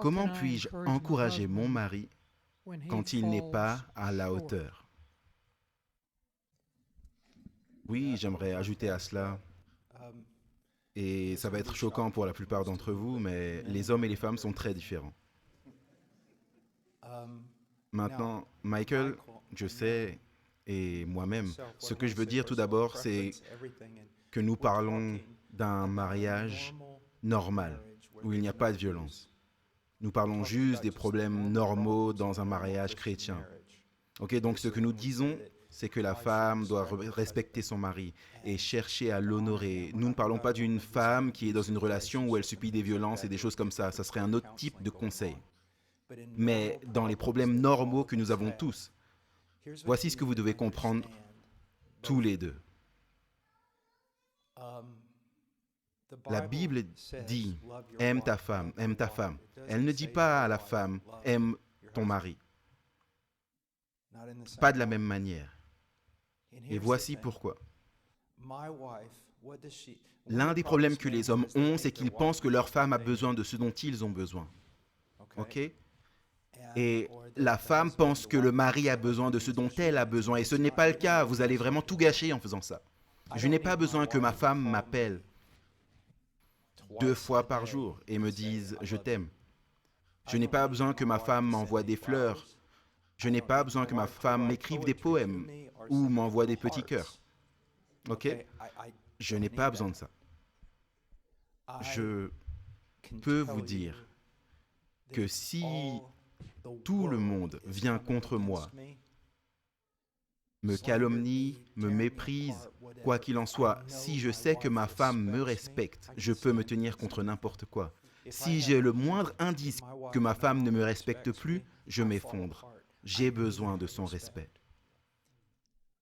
Comment puis-je encourager mon mari quand il n'est pas à la hauteur? Oui, j'aimerais ajouter à cela, et ça va être choquant pour la plupart d'entre vous, mais les hommes et les femmes sont très différents. Maintenant, Michael, je sais, et moi-même, ce que je veux dire tout d'abord, c'est que nous parlons d'un mariage normal, où il n'y a pas de violence. Nous parlons juste des problèmes normaux dans un mariage chrétien. Ok, donc ce que nous disons, c'est que la femme doit respecter son mari et chercher à l'honorer. Nous ne parlons pas d'une femme qui est dans une relation où elle subit des violences et des choses comme ça. Ça serait un autre type de conseil. Mais dans les problèmes normaux que nous avons tous, voici ce que vous devez comprendre tous les deux. La Bible dit aime ta femme, aime ta femme. Elle ne dit pas à la femme aime ton mari. Pas de la même manière. Et voici pourquoi. L'un des problèmes que les hommes ont, c'est qu'ils pensent que leur femme a besoin de ce dont ils ont besoin. Ok? Et la femme pense que le mari a besoin de ce dont elle a besoin. Et ce n'est pas le cas. Vous allez vraiment tout gâcher en faisant ça. Je n'ai pas besoin que ma femme m'appelle 2 fois par jour et me dise « je t'aime ». Je n'ai pas besoin que ma femme m'envoie des fleurs. Je n'ai pas besoin que ma femme m'écrive des poèmes ou m'envoie des petits cœurs. Ok? Je n'ai pas besoin de ça. Je peux vous dire que si tout le monde vient contre moi, me calomnie, me méprise, quoi qu'il en soit, si je sais que ma femme me respecte, je peux me tenir contre n'importe quoi. Si j'ai le moindre indice que ma femme ne me respecte plus, je m'effondre. J'ai besoin de son respect.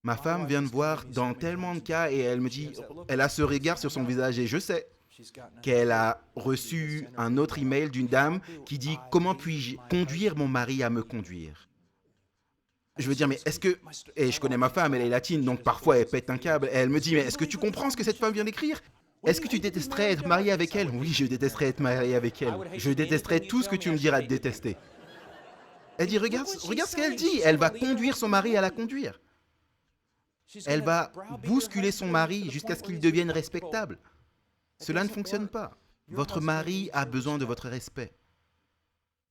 Ma femme vient me voir dans tellement de cas et elle me dit, elle a ce regard sur son visage et je sais qu'elle a reçu un autre email d'une dame qui dit « Comment puis-je conduire mon mari à me conduire ?» Je veux dire, mais est-ce que... Et je connais ma femme, elle est latine, donc parfois elle pète un câble. Et elle me dit, mais est-ce que tu comprends ce que cette femme vient d'écrire? Est-ce que tu détesterais être marié avec elle? Oui, je détesterais être marié avec elle. Je détesterais tout ce que tu me diras de détester. Elle dit, regarde ce qu'elle dit. Elle va conduire son mari à la conduire. Elle va bousculer son mari jusqu'à ce qu'il devienne respectable. Cela ne fonctionne pas. Votre mari a besoin de votre respect.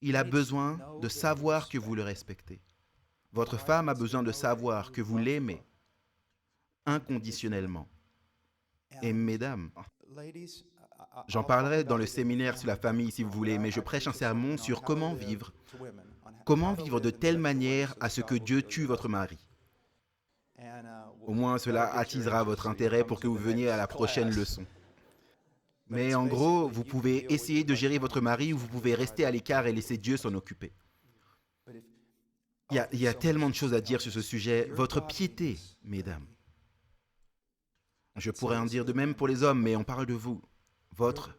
Il a besoin de savoir que vous le respectez. Votre femme a besoin de savoir que vous l'aimez inconditionnellement. Et mesdames, j'en parlerai dans le séminaire sur la famille si vous voulez, mais je prêche un sermon sur comment vivre de telle manière à ce que Dieu tue votre mari. Au moins cela attisera votre intérêt pour que vous veniez à la prochaine leçon. Mais en gros, vous pouvez essayer de gérer votre mari ou vous pouvez rester à l'écart et laisser Dieu s'en occuper. Il y a tellement de choses à dire sur ce sujet. Votre piété, mesdames. Je pourrais en dire de même pour les hommes, mais on parle de vous. Votre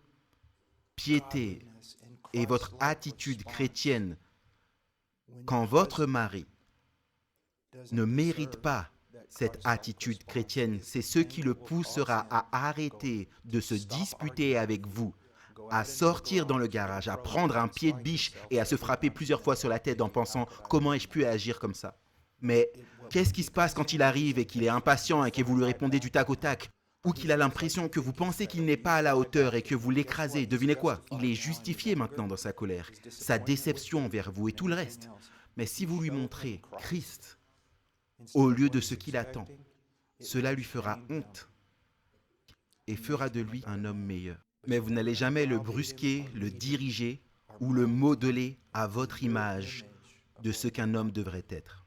piété et votre attitude chrétienne quand votre mari ne mérite pas cette attitude chrétienne, c'est ce qui le poussera à arrêter de se disputer avec vous, à sortir dans le garage, à prendre un pied de biche et à se frapper plusieurs fois sur la tête en pensant « Comment ai-je pu agir comme ça ?» Mais qu'est-ce qui se passe quand il arrive et qu'il est impatient et que vous lui répondez du tac au tac? Ou qu'il a l'impression que vous pensez qu'il n'est pas à la hauteur et que vous l'écrasez? Devinez quoi? Il est justifié maintenant dans sa colère, sa déception envers vous et tout le reste. Mais si vous lui montrez Christ au lieu de ce qu'il attend, cela lui fera honte et fera de lui un homme meilleur. Mais vous n'allez jamais le brusquer, le diriger ou le modeler à votre image de ce qu'un homme devrait être.